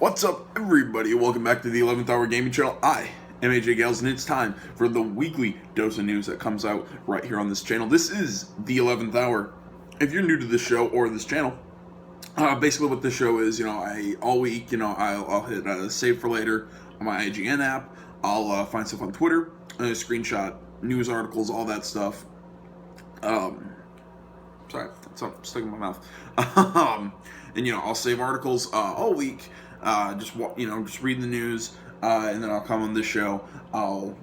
What's up, everybody? Welcome back to the 11th Hour Gaming Channel. I am AJ Gales, and it's time for the weekly dose of news that comes out right here on this channel. This is the 11th Hour. If you're new to this show or this channel, basically what this show is, all week, I'll hit save for later on my IGN app. I'll find stuff on Twitter, screenshot news articles, all that stuff. Sorry, something stuck in my mouth. And I'll save articles all week. Just read the news, and then I'll come on this show. I'll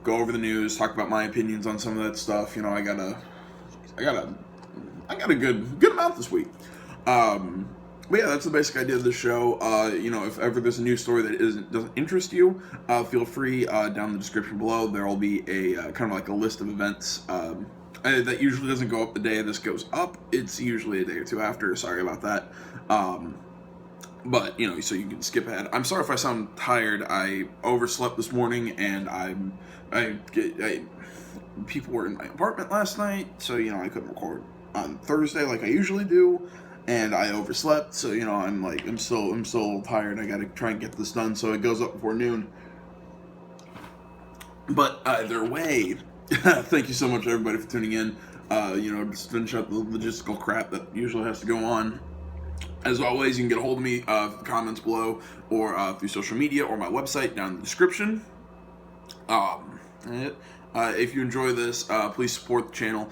go over the news, talk about my opinions on some of that stuff. I got a good amount this week. But yeah, that's the basic idea of the show. If ever there's a news story that doesn't interest you, feel free, down in the description below, there will be a kind of like a list of events that usually doesn't go up the day this goes up. It's usually a day or two after. Sorry about that. But so you can skip ahead. I'm sorry if I sound tired. I overslept this morning, and people were in my apartment last night, so I couldn't record on Thursday like I usually do. And I overslept, so I'm still tired. I gotta try and get this done so it goes up before noon. But either way, thank you so much everybody for tuning in. Just finish up the logistical crap that usually has to go on. As always, you can get a hold of me comments below, or through social media, or my website down in the description. If you enjoy this, please support the channel.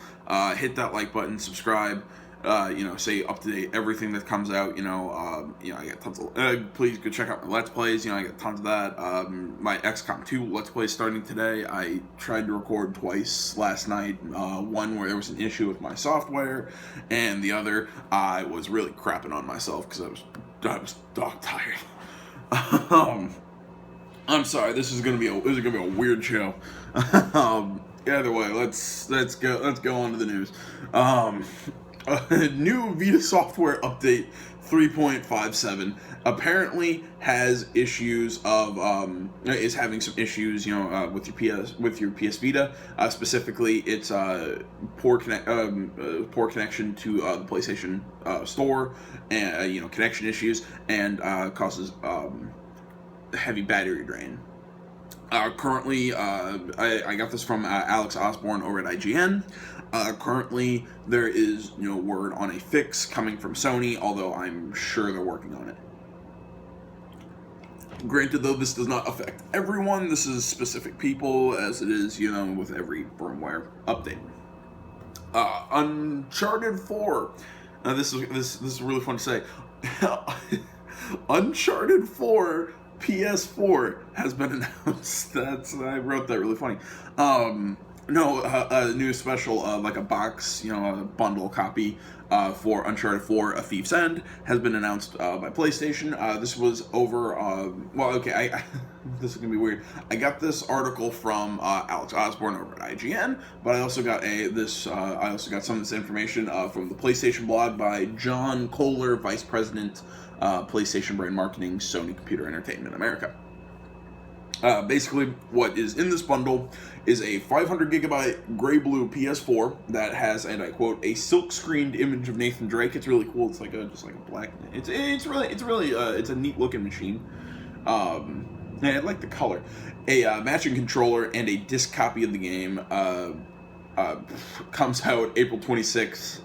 Hit that like button, subscribe. Stay up to date, everything that comes out. I got tons of. Please go check out my Let's Plays. I got tons of that. My XCOM 2 Let's Play starting today. I tried to record twice last night. One where there was an issue with my software, and the other I was really crapping on myself because I was dog tired. I'm sorry. This is gonna be a weird show. Either way, let's go on to the news. New Vita software update 3.57 apparently has issues of is having some issues with your PS Vita. Specifically, it's poor connection to the PlayStation Store, and connection issues, and causes heavy battery drain. Currently, I got this from Alex Osborne over at IGN. Currently, there is word on a fix coming from Sony, although I'm sure they're working on it. Granted, though, this does not affect everyone. This is specific people, as it is, with every firmware update. Uncharted 4. Now, this is really fun to say. Uncharted 4 PS4 has been announced. I wrote that really funny. A new special, like a box, a bundle copy for Uncharted 4: A Thief's End has been announced by PlayStation. This was over. This is gonna be weird. I got this article from Alex Osborne over at IGN, but I also got some of this information from the PlayStation blog by John Kohler, Vice President, PlayStation Brand Marketing, Sony Computer Entertainment America. Basically, what is in this bundle is a 500 gigabyte gray-blue PS4 that has, and I quote, a silk-screened image of Nathan Drake. It's really cool. It's just like a black. It's a neat-looking machine. And I like the color. A matching controller and a disc copy of the game comes out April 26th.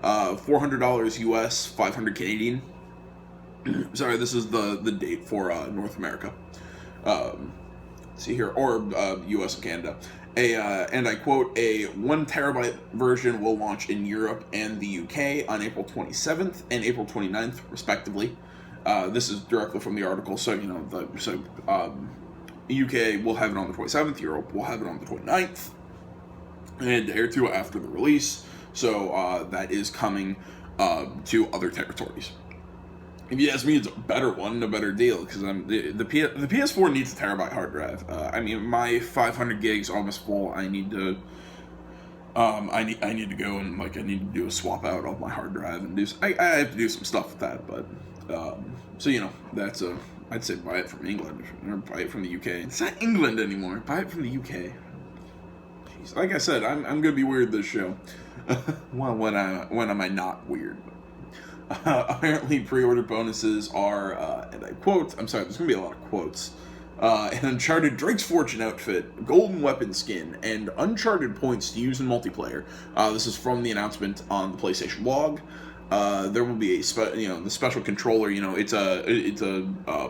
$400 US, $500 Canadian. Sorry, this is the date for North America. See here, or US and Canada. And I quote, a 1 terabyte version will launch in Europe and the UK on April 27th and April 29th, respectively. This is directly from the article, so UK will have it on the 27th, Europe will have it on the 29th, and a day or two after the release. So that is coming to other territories. If you ask me, it's a better one, a better deal, because the PS4 needs a terabyte hard drive. My 500 gigs almost full. I need to I need to go and I need to do a swap out of my hard drive and I have to do some stuff with that. But that's I'd say buy it from England or buy it from the UK. It's not England anymore. Buy it from the UK. Jeez, like I said, I'm gonna be weird this show. Well, when am I not weird? Apparently, pre-order bonuses are, and I quote, I'm sorry, there's going to be a lot of quotes, an Uncharted Drake's Fortune outfit, golden weapon skin, and Uncharted points to use in multiplayer. This is from the announcement on the PlayStation blog. There will be the special controller. It's a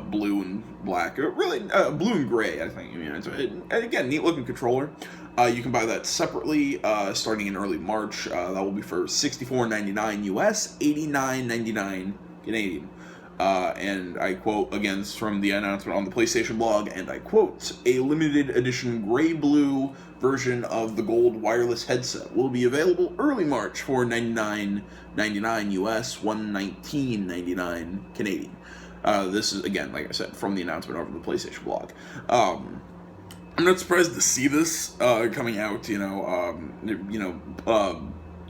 blue and black, really blue and gray. I think. Again, neat looking controller. You can buy that separately, starting in early March. That will be for $64.99 US, $89.99 Canadian. And I quote, again, this is from the announcement on the PlayStation blog, and I quote, a limited edition gray-blue version of the gold wireless headset will be available early March for $99.99 US, $119.99 Canadian. This is, again, like I said, from the announcement over the PlayStation blog. I'm not surprised to see this coming out,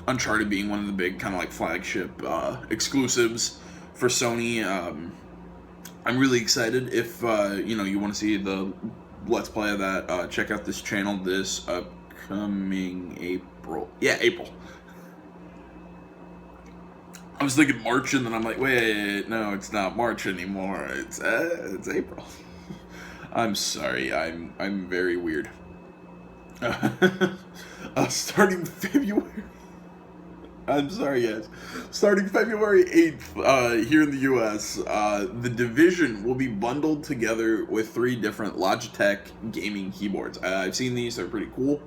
Uncharted being one of the big kind of like flagship exclusives for Sony. I'm really excited. If you want to see the Let's Play of that, check out this channel this upcoming April. Yeah, April. I was thinking March, and then I'm like, wait, no, it's not March anymore. It's April. I'm sorry. I'm very weird. Starting February. I'm sorry, guys. Starting February 8th, here in the U.S., The Division will be bundled together with 3 different Logitech gaming keyboards. I've seen these; they're pretty cool.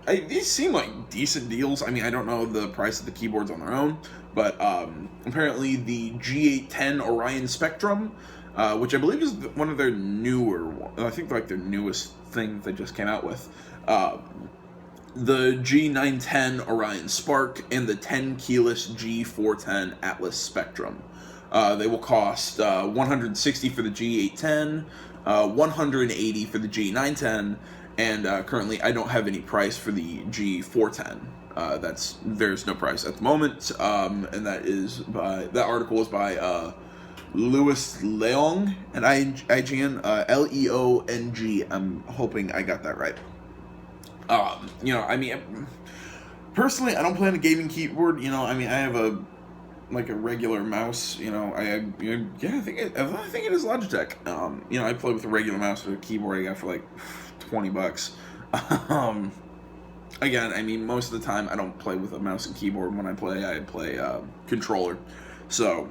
These seem like decent deals. I mean, I don't know the price of the keyboards on their own, but apparently the G810 Orion Spectrum, which I believe is one of their newer, I think like their newest thing that they just came out with. The G910 Orion Spark and the 10 keyless G410 Atlas Spectrum. They will cost $160 for the G810, $180 for the G910, and currently I don't have any price for the G410. There's no price at the moment, and that article is by Louis Leong and IGN, Leong. I'm hoping I got that right. Personally, I don't play on a gaming keyboard. I have a regular mouse. I think it is Logitech. I play with a regular mouse with a keyboard I got for like $20. Again, most of the time I don't play with a mouse and keyboard. When I play controller. So,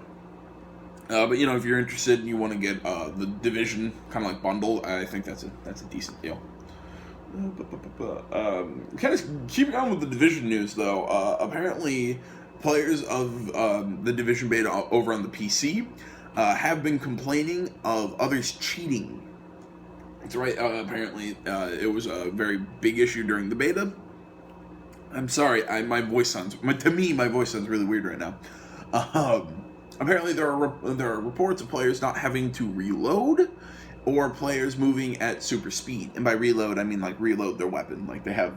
but if you're interested and you want to get the Division kind of like bundle, I think that's a decent deal. Kind of keeping on with the Division news, though. Apparently, players of the Division beta over on the PC have been complaining of others cheating. That's right. Apparently, it was a very big issue during the beta. I'm sorry. My voice sounds really weird right now. Apparently, there are reports of players not having to reload, or players moving at super speed. And by reload, I mean like reload their weapon. Like they have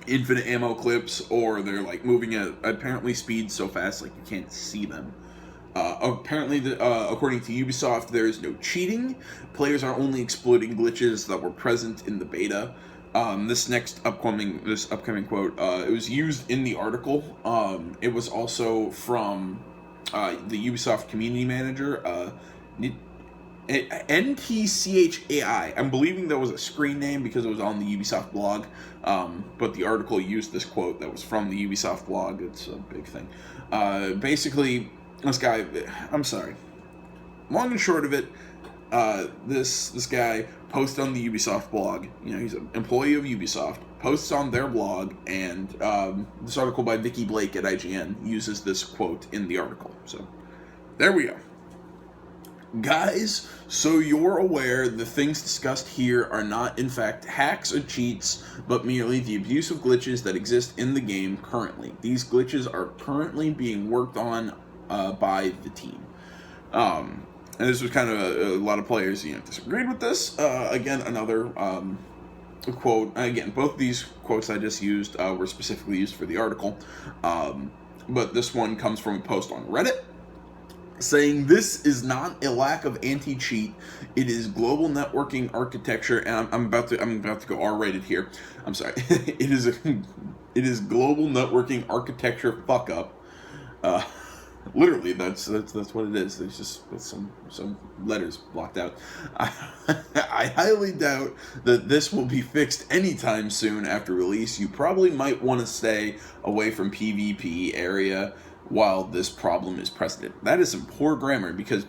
infinite ammo clips, or they're like moving at apparently speed so fast like you can't see them. Apparently, according to Ubisoft, there is no cheating. Players are only exploiting glitches that were present in the beta. This upcoming quote, it was used in the article. It was also from the Ubisoft community manager, NTCHAI. I'm believing that was a screen name because it was on the Ubisoft blog, but the article used this quote that was from the Ubisoft blog. It's a big thing. Basically, this guy, I'm sorry. Long and short of it, this guy posts on the Ubisoft blog. He's an employee of Ubisoft, posts on their blog, and this article by Vicky Blake at IGN uses this quote in the article. So, there we go. Guys, so you're aware, the things discussed here are not in fact hacks or cheats, but merely the abusive glitches that exist in the game currently. These glitches are currently being worked on by the team. And this was kind of a lot of players disagreed with this. Again, another quote. Again, both these quotes I just used were specifically used for the article. But this one comes from a post on Reddit, saying this is not a lack of anti-cheat, it is global networking architecture, and I'm about to go R-rated here. I'm sorry. It is global networking architecture fuck up. Literally, that's what it is. There's just some letters blocked out. I highly doubt that this will be fixed anytime soon after release. You probably might want to stay away from PvP area while this problem is present. That is some poor grammar because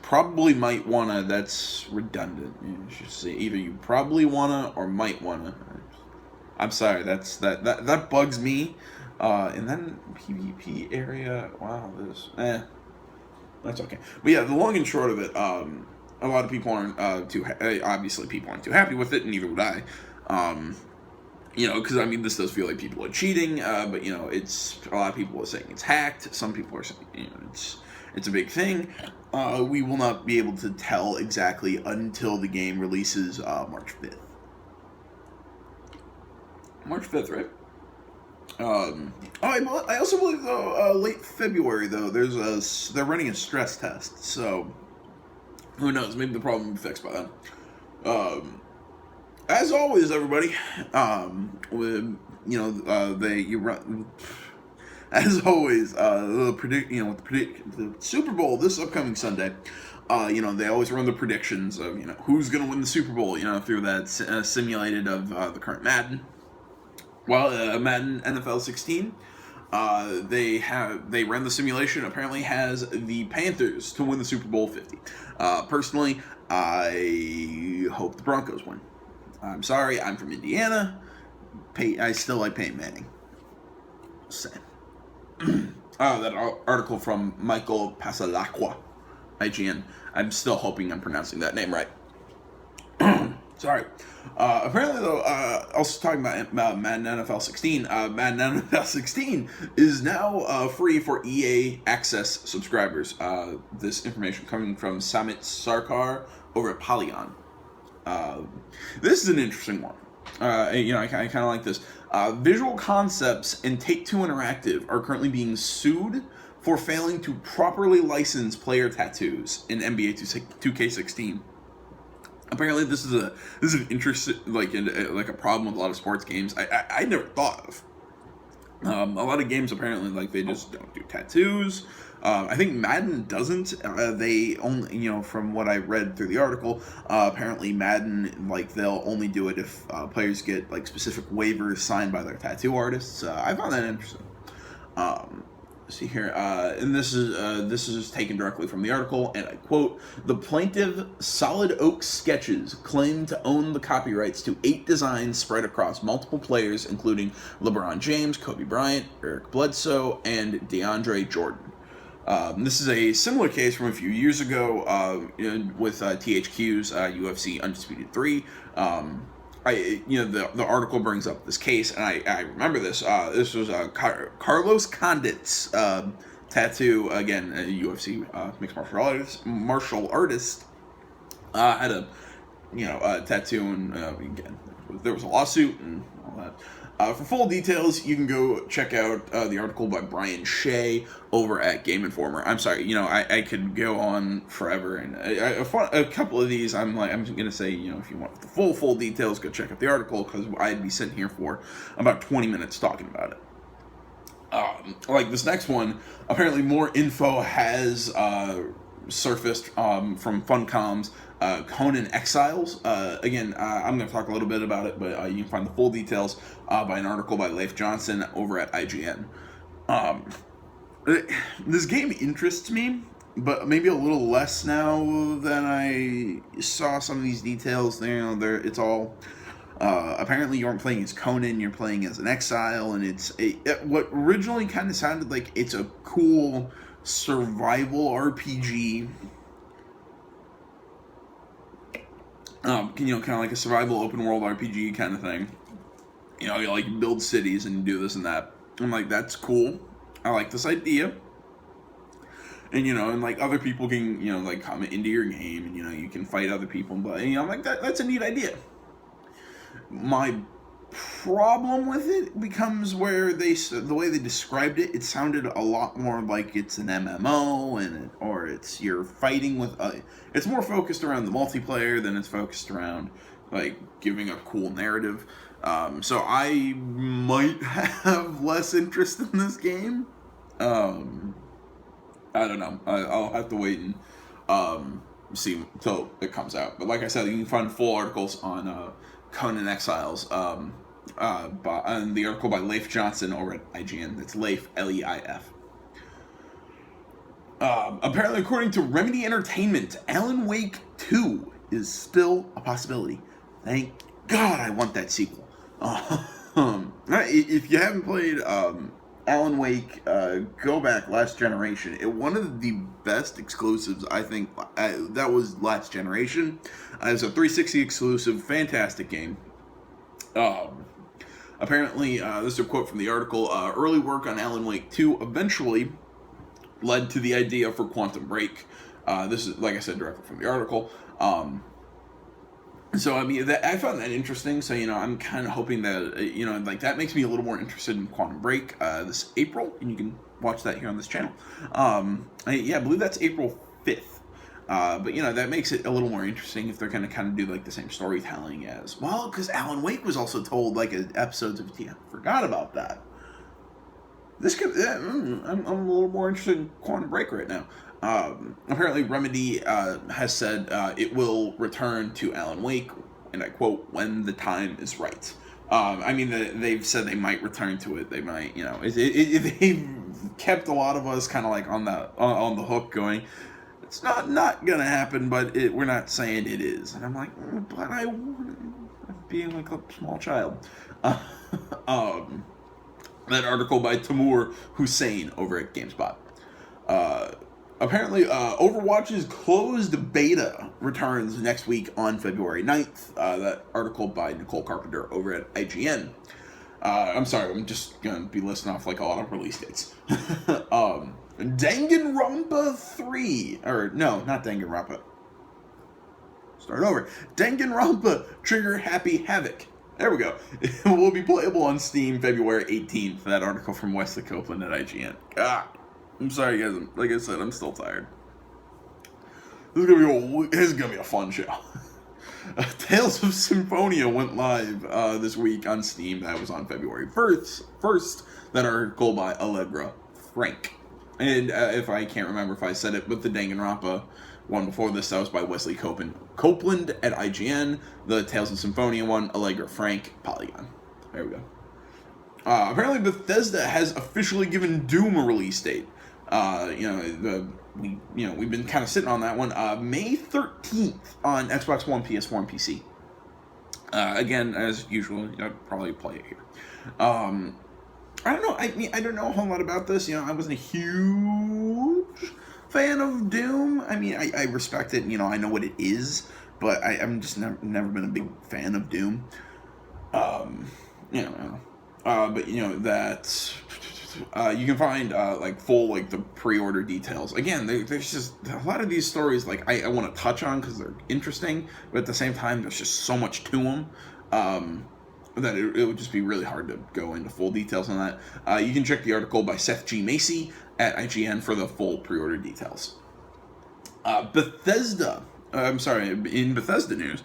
probably might wanna. That's redundant. You should say either you probably wanna or might wanna. I'm sorry. That bugs me. And then PvP area. Wow, that's okay. But yeah, the long and short of it, a lot of people aren't obviously people aren't too happy with it, and neither would I. Because I mean, this does feel like people are cheating, but it's a lot of people are saying it's hacked. Some people are saying it's a big thing. We will not be able to tell exactly until the game releases March 5th. March 5th, right? I also believe though late February though they're running a stress test, so who knows? Maybe the problem will be fixed by then. As always, everybody, as always, the Super Bowl this upcoming Sunday. They always run the predictions of who's going to win the Super Bowl. Through that simulated of the current Madden. Well, Madden NFL 16, they ran the simulation. Apparently, has the Panthers to win the Super Bowl 50. Personally, I hope the Broncos win. I'm sorry, I'm from Indiana. I still like Peyton Manning. Sad. That article from Michael Pasalacqua, IGN. I'm still hoping I'm pronouncing that name right. Sorry. Apparently, though, also talking about Madden NFL 16, Madden NFL 16 is now free for EA Access subscribers. This information coming from Samit Sarkar over at Battalion. This is an interesting one. I kind of like this. Visual Concepts and Take-Two Interactive are currently being sued for failing to properly license player tattoos in NBA 2K16. Apparently, this is an interesting like a problem with a lot of sports games. I never thought of. A lot of games apparently they just don't do tattoos. I think Madden doesn't. They only from what I read through the article. Apparently Madden they'll only do it if players get specific waivers signed by their tattoo artists. I found that interesting. See here, and this is taken directly from the article, and I quote: "The plaintiff, Solid Oak Sketches, claimed to own the copyrights to 8 designs spread across multiple players, including LeBron James, Kobe Bryant, Eric Bledsoe, and DeAndre Jordan." This is a similar case from a few years ago with THQ's UFC Undisputed 3. The article brings up this case, and I remember this. This was Carlos Condit's tattoo. Again, a UFC mixed martial artist had a tattoo, and again, there was a lawsuit and all that. For full details, you can go check out the article by Brian Shea over at Game Informer. I'm sorry, I could go on forever, and a couple of these, I'm gonna say, if you want the full details, go check out the article, because I'd be sitting here for about 20 minutes talking about it. This next one, apparently more info has surfaced from Funcom's Conan Exiles. Again, I'm going to talk a little bit about it, but you can find the full details by an article by Leif Johnson over at IGN. This game interests me, but maybe a little less now than I saw some of these details. It's all... apparently you aren't playing as Conan, you're playing as an exile, and it's what originally kind of sounded like it's a cool survival RPG. Kind of like a survival open world RPG kind of thing. You build cities and you do this and that. I'm like, that's cool. I like this idea. And other people can come into your game, and you can fight other people. But I'm like, that's a neat idea. My problem with it becomes where the way they described it, it sounded a lot more like it's an MMO, or it's you're fighting with it's more focused around the multiplayer than it's focused around giving a cool narrative. So I might have less interest in this game. I don't know. I'll have to wait and see until it comes out. But like I said, you can find full articles on Conan Exiles. And the article by Leif Johnson over at IGN. It's Leif, Leif. Apparently, according to Remedy Entertainment, Alan Wake 2 is still a possibility. Thank God I want that sequel. If you haven't played Alan Wake, go back last generation. One of the best exclusives, I think, that was last generation. It was a 360 exclusive, fantastic game. Apparently, this is a quote from the article, early work on Alan Wake 2 eventually led to the idea for Quantum Break. This is, like I said, directly from the article. So, I mean, I found that interesting. So, I'm kind of hoping that, that makes me a little more interested in Quantum Break this April. And you can watch that here on this channel. I believe that's April 5th. But, that makes it a little more interesting if they're going to kind of do, the same storytelling as... Well, because Alan Wake was also told, episodes of... Yeah, forgot about that. This could... I'm a little more interested in Quantum Break right now. Apparently, Remedy has said it will return to Alan Wake, and I quote, when the time is right. They've said they might return to it. They might, they've kept a lot of us kind of on the hook, going, it's not gonna happen, but we're not saying it is. And I'm like, but I want being like a small child. That article by Timur Hussein over at GameSpot. Apparently, Overwatch's closed beta returns next week on February 9th. That article by Nicole Carpenter over at IGN. I'm sorry, I'm just going to be listing off a lot of release dates. Danganrompa 3. Or, no, not Danganrompa. Start over. Danganrompa Trigger Happy Havoc. There we go. It will be playable on Steam February 18th. That article from Wesley Copeland at IGN. I'm sorry, guys. Like I said, I'm still tired. This is gonna be a fun show. Tales of Symphonia went live this week on Steam. That was on February 1st. That article by Allegra Frank. And if I can't remember if I said it, but the Danganronpa one before this, that was by Wesley Copeland at IGN. The Tales of Symphonia one, Allegra Frank, Polygon. There we go. Apparently Bethesda has officially given Doom a release date. We've been kind of sitting on that one. May 13th on Xbox One, PS4, and PC. Again, as usual, I'll probably play it here. I don't know. I don't know a whole lot about this. I wasn't a huge fan of Doom. I respect it. I know what it is, but I'm just never been a big fan of Doom. But that you can find full the pre-order details. Again, there's just a lot of these stories I want to touch on because they're interesting, but at the same time there's just so much to them that it would just be really hard to go into full details on that. You can check the article by Seth G. Macy at IGN for the full pre-order details. Bethesda. In Bethesda news,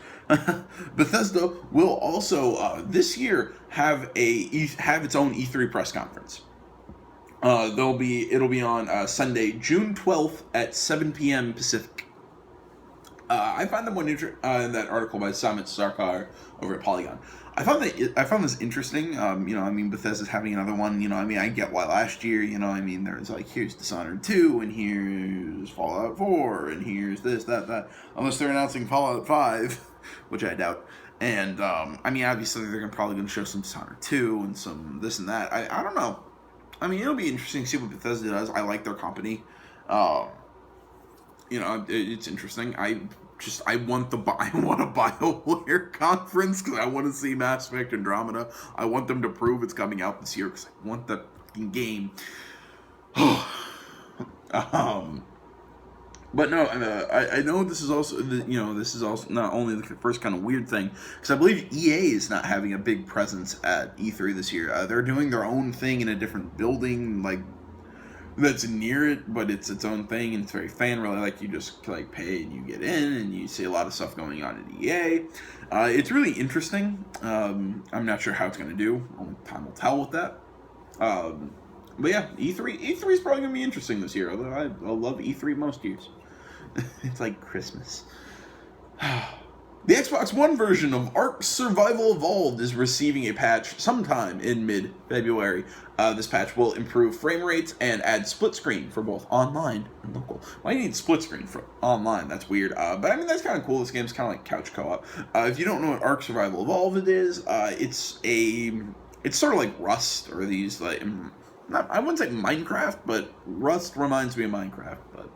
Bethesda will also this year have its own E3 press conference. It'll be on Sunday, June 12th at 7 p.m. Pacific. I find that one that article by Samit Sarkar over at Polygon. I found this interesting. Bethesda's having another one. I get why last year. There's here's Dishonored 2, and here's Fallout 4, and here's this, that. Unless they're announcing Fallout 5, which I doubt. And obviously they're probably going to show some Dishonored 2 and some this and that. I don't know. It'll be interesting to see what Bethesda does. I like their company. It's interesting. I want a BioWare conference because I want to see Mass Effect Andromeda. I want them to prove it's coming out this year because I want that fucking game. But no, I know this is also not only the first kind of weird thing, because I believe EA is not having a big presence at E3 this year. They're doing their own thing in a different building, that's near it, but it's its own thing, and it's very fan-really. You just pay and you get in, and you see a lot of stuff going on at EA. It's really interesting. I'm not sure how it's going to do. Only time will tell with that. But yeah, E3 is probably gonna be interesting this year. Although I love E3 most years. It's like Christmas. The Xbox One version of Ark Survival Evolved is receiving a patch sometime in mid-February. This patch will improve frame rates and add split screen for both online and local. Why do you need split screen for online? That's weird. But I mean, that's kind of cool. This game's kind of like couch co-op. If you don't know what Ark Survival Evolved is, it's sort of like Rust or these like I wouldn't say Minecraft, but Rust reminds me of Minecraft, but.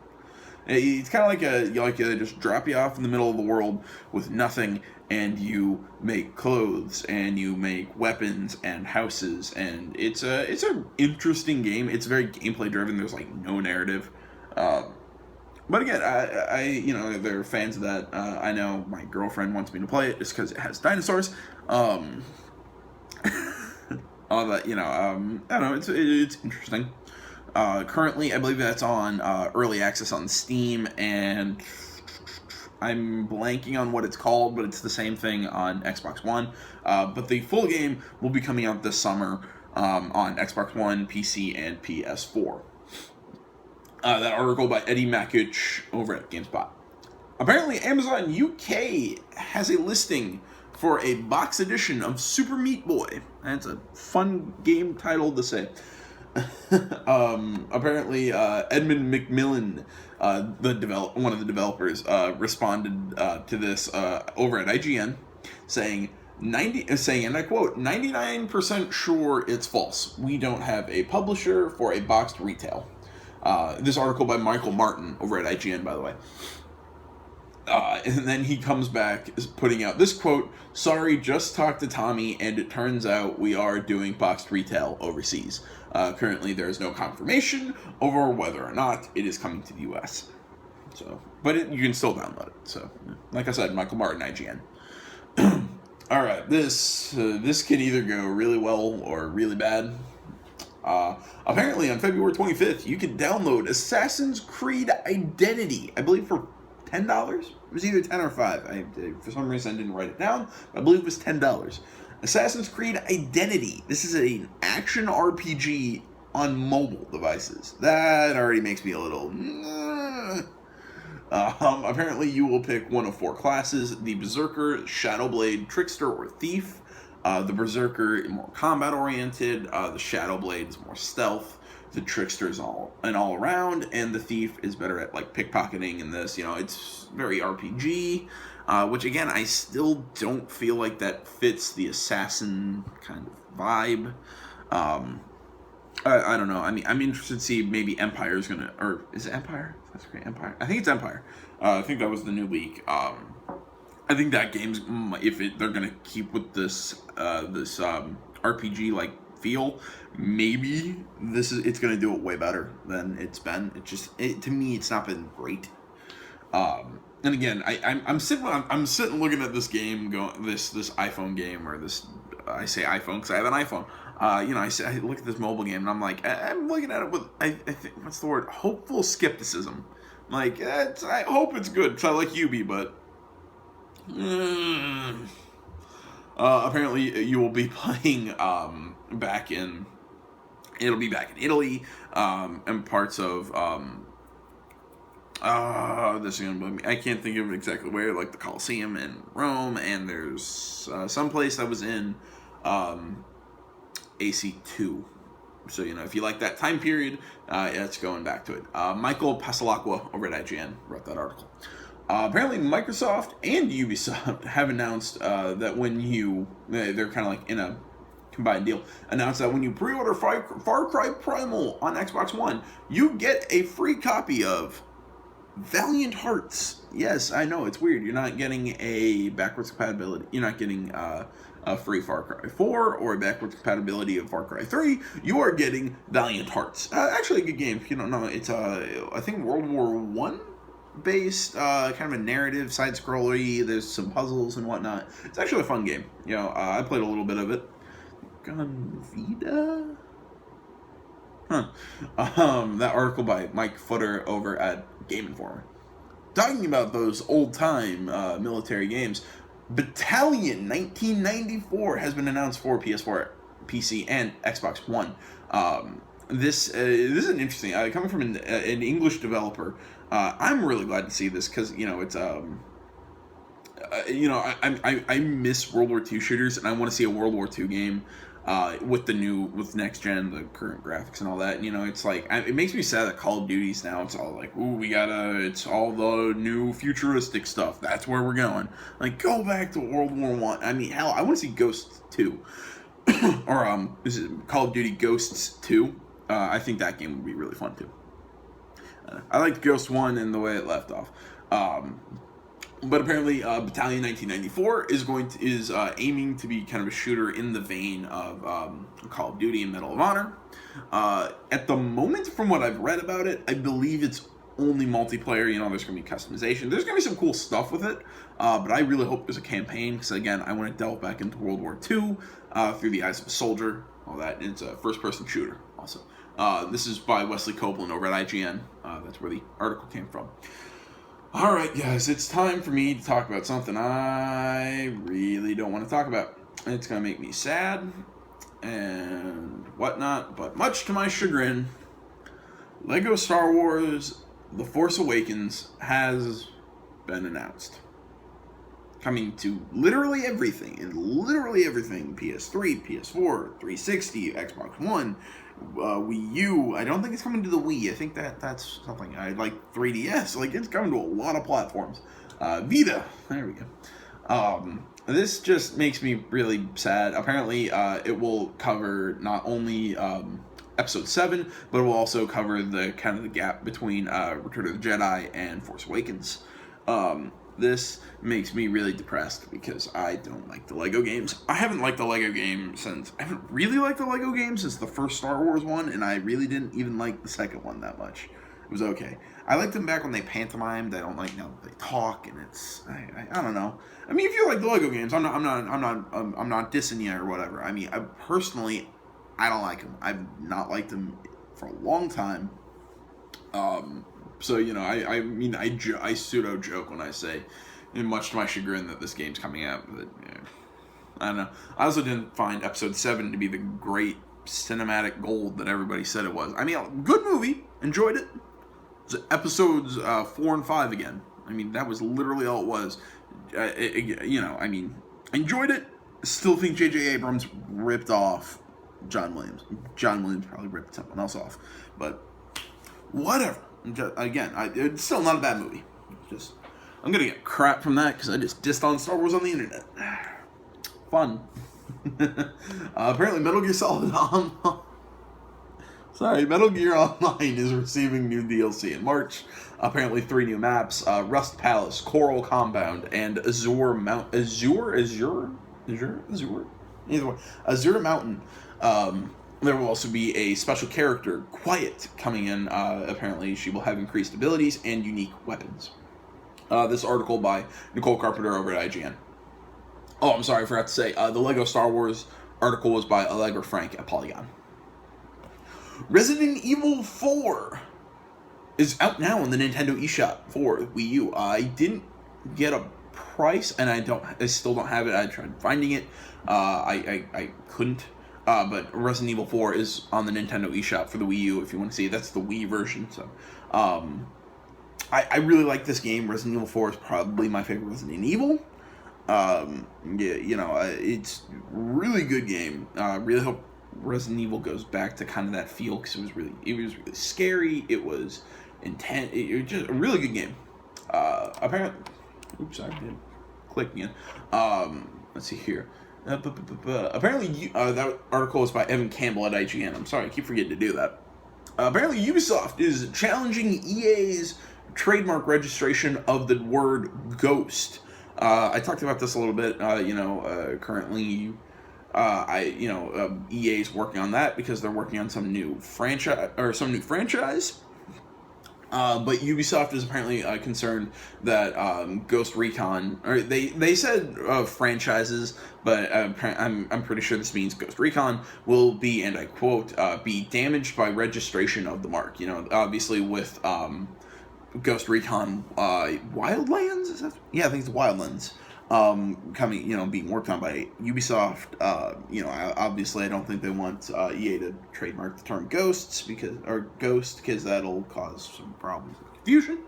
It's kind of like they just drop you off in the middle of the world with nothing, and you make clothes, and you make weapons and houses, and it's a interesting game. It's very gameplay driven. There's like no narrative, but again, I there are fans of that. I know my girlfriend wants me to play it just because it has dinosaurs. All that I don't know. It's interesting. Currently, I believe that's on early access on Steam, and I'm blanking on what it's called, but it's the same thing on Xbox One. But the full game will be coming out this summer on Xbox One, PC, and PS4. That article by Eddie Makuch over at GameSpot. Apparently, Amazon UK has a listing for a box edition of Super Meat Boy. That's a fun game title to say. Apparently, Edmund McMillan, one of the developers, responded to this over at IGN, saying, and I quote, 99% sure it's false. We don't have a publisher for a boxed retail. This article by Michael Martin over at IGN, by the way. And then he comes back putting out this quote, sorry, just talked to Tommy, and it turns out we are doing boxed retail overseas. Currently, there is no confirmation over whether or not it is coming to the U.S. So, but you can still download it. So, like I said, Michael Martin, IGN. All right, this can either go really well or really bad. Apparently, on February 25th, you can download Assassin's Creed Identity, I believe for $10. It was either 10 or 5. For some reason, I didn't write it down. But I believe it was $10. Assassin's Creed Identity. This is an action RPG on mobile devices. That already makes me a little. Apparently, you will pick one of 4 classes: the Berserker, Shadowblade, Trickster, or Thief. The Berserker is more combat oriented. The Shadowblade is more stealth. The Trickster is all around, and the Thief is better at like pickpocketing and this. It's very RPG, which again I still don't feel like that fits the assassin kind of vibe. I don't know. I mean, I'm interested to see maybe Empire is gonna, or is it Empire? That's great, Empire. I think it's Empire. I think that was the new leak. I think that game's they're gonna keep with this RPG like feel, maybe it's gonna do it way better than it's been. To me, it's not been great. And again, I'm sitting looking at this game, this iPhone game, or this, I say iPhone because I have an iPhone. I look at this mobile game and I'm like, I'm looking at it with I think, what's the word? Hopeful skepticism. Like, I hope it's good because I like Ubi, but. Apparently, you will be playing it'll be back in Italy, and parts of this is gonna bug me. I can't think of exactly where, like the Colosseum in Rome, and there's some place that was in AC2. So if you like that time period, it's going back to it. Michael Pasalacqua over at IGN wrote that article. Apparently, Microsoft and Ubisoft have announced that when they're kind of like in a combined deal, announced that when you pre-order Far Cry Primal on Xbox One, you get a free copy of Valiant Hearts. Yes, I know, it's weird. You're not getting a backwards compatibility. You're not getting a free Far Cry 4 or a backwards compatibility of Far Cry 3. You are getting Valiant Hearts. Actually, a good game. If you don't know, it's I think World War I based, kind of a narrative, side-scrollery. There's some puzzles and whatnot. It's actually a fun game. I played a little bit of it. On Vita? That article by Mike Footer over at Game Informer. Talking about those old-time military games, Battalion 1994 has been announced for PS4, PC, and Xbox One. this is an interesting coming from an English developer. I'm really glad to see this because it's I miss World War II shooters, and I want to see a World War II game with next gen, the current graphics and all that. It's like it makes me sad that Call of Duty's now it's all like, ooh, it's all the new futuristic stuff. That's where we're going. Like, go back to World War One. I mean, hell, I want to see Ghosts 2 or is it Call of Duty Ghosts 2? I think that game would be really fun too. I liked Ghost 1 and the way it left off. But apparently, Battalion 1994 is aiming to be kind of a shooter in the vein of Call of Duty and Medal of Honor. At the moment, from what I've read about it, I believe it's only multiplayer. There's going to be customization. There's going to be some cool stuff with it. But I really hope there's a campaign because, again, I want to delve back into World War II through the eyes of a soldier. All that. And it's a first-person shooter also. This is by Wesley Copeland over at IGN. That's where the article came from. Alright, guys, it's time for me to talk about something I really don't want to talk about. It's going to make me sad and whatnot, but much to my chagrin, Lego Star Wars The Force Awakens has been announced. Coming to literally everything, PS3, PS4, 360, Xbox One, Wii U. I don't think it's coming to the Wii. I think that's something. I like 3DS. Like, it's coming to a lot of platforms. Vita. There we go. This just makes me really sad. Apparently, it will cover not only Episode 7, but it will also cover the kind of the gap between Return of the Jedi and Force Awakens. This makes me really depressed because I don't like the Lego games. I haven't liked the Lego game I haven't really liked the Lego game since the first Star Wars one, and I really didn't even like the second one that much. It was okay. I liked them back when they pantomimed. I don't like now they talk, and it's I don't know. I mean, if you like the Lego games, I'm not dissing you or whatever. I mean, I personally don't like them. I've not liked them for a long time. So, I pseudo joke when I say, much to my chagrin, that this game's coming out. But, I don't know. I also didn't find Episode 7 to be the great cinematic gold that everybody said it was. I mean, good movie. Enjoyed it. Episodes 4 and 5 again. I mean, that was literally all it was. Enjoyed it. Still think J.J. Abrams ripped off John Williams. John Williams probably ripped someone else off. But, whatever. Again, it's still not a bad movie. I'm gonna get crap from that because I just dissed on Star Wars on the internet. Fun. Apparently, Metal Gear Solid Metal Gear Online is receiving new DLC in March. Apparently, 3 new maps: Rust Palace, Coral Compound, and Azure Mountain. Either way, Azure Mountain. There will also be a special character, Quiet, coming in. Apparently, she will have increased abilities and unique weapons. This article by Nicole Carpenter over at IGN. Oh, I'm sorry, I forgot to say. The Lego Star Wars article was by Allegra Frank at Polygon. Resident Evil 4 is out now on the Nintendo eShop for Wii U. I didn't get a price, and I still don't have it. I tried finding it. I couldn't. But Resident Evil 4 is on the Nintendo eShop for the Wii U if you want to see it. That's the Wii version. So, I really like this game. Resident Evil 4 is probably my favorite Resident Evil. It's a really good game. Really hope Resident Evil goes back to kind of that feel because it was really scary. It was intense. It was just a really good game. Apparently, oops, I did click again. Let's see here. Apparently, that article was by Evan Campbell at IGN. I'm sorry, I keep forgetting to do that. Apparently, Ubisoft is challenging EA's trademark registration of the word ghost. I talked about this a little bit. Currently, EA's working on that because they're working on some new franchise. But Ubisoft is apparently concerned that Ghost Recon, or they said franchises, but I'm pretty sure this means Ghost Recon will be, and I quote, be damaged by registration of the mark. Obviously with Ghost Recon Wildlands, I think it's Wildlands. coming, being worked on by Ubisoft. Obviously, I don't think they want EA to trademark the term ghost because that'll cause some problems and confusion.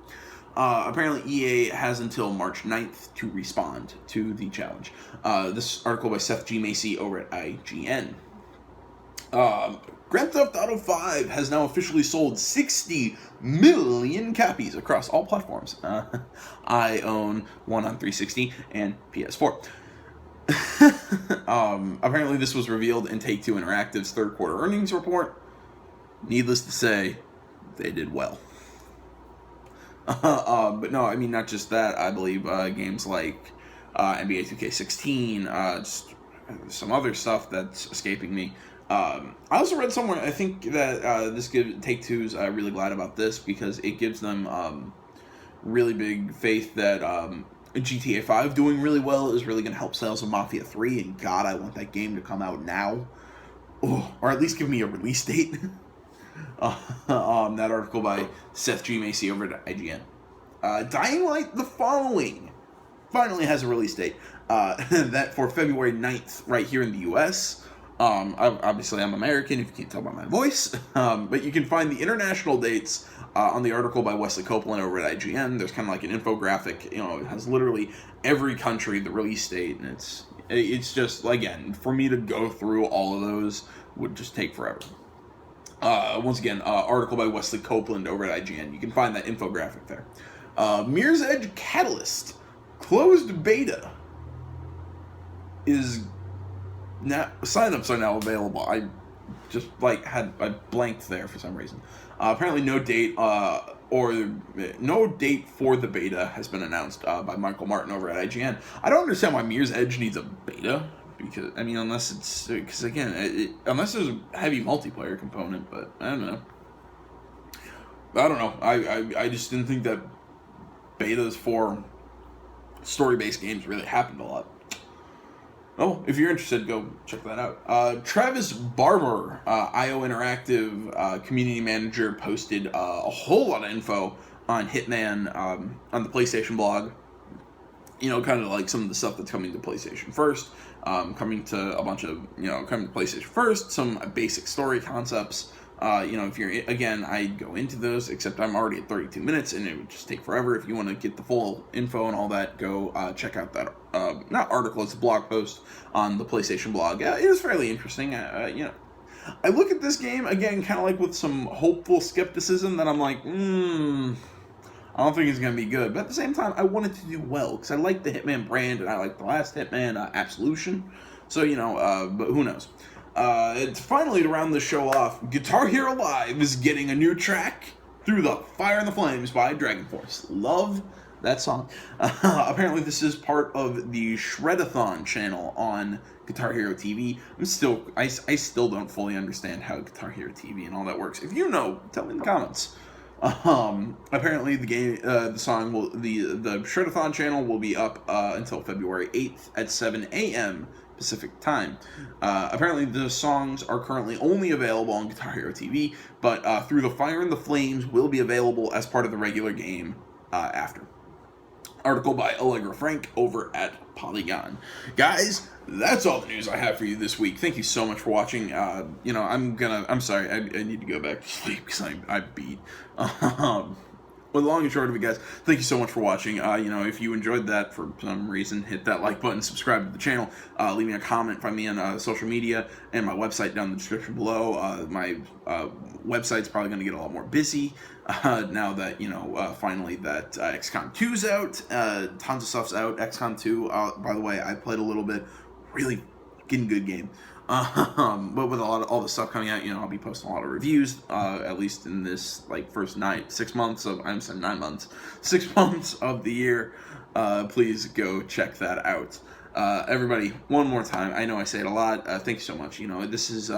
Apparently, EA has until March 9th to respond to the challenge. This article by Seth G. Macy over at IGN. Grand Theft Auto 5 has now officially sold 60 million copies across all platforms. I own one on 360 and PS4. Apparently, this was revealed in Take-Two Interactive's third quarter earnings report. Needless to say, they did well. But no, I mean, not just that. I believe games like NBA 2K16, just some other stuff that's escaping me. I also read somewhere, I think that Take-Two's really glad about this because it gives them really big faith that GTA 5 doing really well is really going to help sales of Mafia 3, and God, I want that game to come out now. Or at least give me a release date. That article by Seth G. Macy over at IGN. Dying Light: The Following finally has a release date. That for February 9th right here in the U.S., obviously, I'm American, if you can't tell by my voice. But you can find the international dates on the article by Wesley Copeland over at IGN. There's kind of like an infographic. It has literally every country, the release date, and it's just, again, for me to go through all of those would just take forever. Once again, article by Wesley Copeland over at IGN. You can find that infographic there. Mirror's Edge Catalyst closed beta is now, signups are now available. I just I blanked there for some reason. Apparently, no date for the beta has been announced by Michael Martin over at IGN. I don't understand why Mirror's Edge needs a beta because unless there's a heavy multiplayer component, but I don't know. I just didn't think that betas for story-based games really happened a lot. Oh, if you're interested, go check that out. Travis Barber, IO Interactive community manager, posted a whole lot of info on Hitman on the PlayStation blog. Kind of like some of the stuff that's coming to PlayStation first, coming to PlayStation first, some basic story concepts. If you're, again, I'd go into those, except I'm already at 32 minutes, and it would just take forever. If you want to get the full info and all that, go check out that, not article, it's a blog post on the PlayStation blog. It is fairly interesting. I look at this game, again, kind of like with some hopeful skepticism that I'm like, I don't think it's going to be good. But at the same time, I want it to do well, because I like the Hitman brand, and I like the last Hitman, Absolution. So, but who knows? Finally, to round the show off, Guitar Hero Live is getting a new track, Through the Fire and the Flames by Dragon Force. Love that song. Apparently, this is part of the Shredathon channel on Guitar Hero TV. I still don't fully understand how Guitar Hero TV and all that works. If you know, tell me in the comments. Apparently the song the Shredathon channel will be up until February 8th at 7 a.m. Pacific time. Apparently the songs are currently only available on Guitar Hero TV, but Through the Fire and the Flames will be available as part of the regular game after. Article by Allegra Frank over at Polygon. Guys, that's all the news I have for you this week. Thank you so much for watching. I'm sorry, I need to go back to sleep because I beat. Well, the long and short of it, guys, thank you so much for watching. If you enjoyed that for some reason, hit that like button, subscribe to the channel, leave me a comment, find me on social media, and my website down in the description below. My website's probably going to get a lot more busy now that, finally that XCOM 2's out. Tons of stuff's out. XCOM 2, by the way, I played a little bit. Really fucking good game. But with all the stuff coming out, I'll be posting a lot of reviews, at least in this, first 6 months of, 9 months, 6 months of the year. Please go check that out. Everybody, one more time, I know I say it a lot, thank you so much. This is,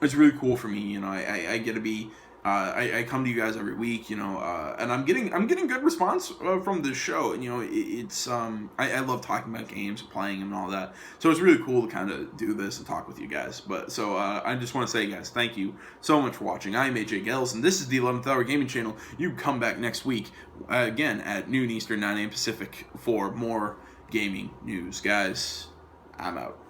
it's really cool for me, I get to be, I come to you guys every week, and I'm getting good response from this show, and it's I love talking about games, playing them, and all that. So it's really cool to kind of do this and talk with you guys. But so I just want to say, guys, thank you so much for watching. I am AJ Gales, and this is the 11th Hour Gaming Channel. You can come back next week again at noon Eastern, 9 a.m. Pacific for more gaming news, guys. I'm out.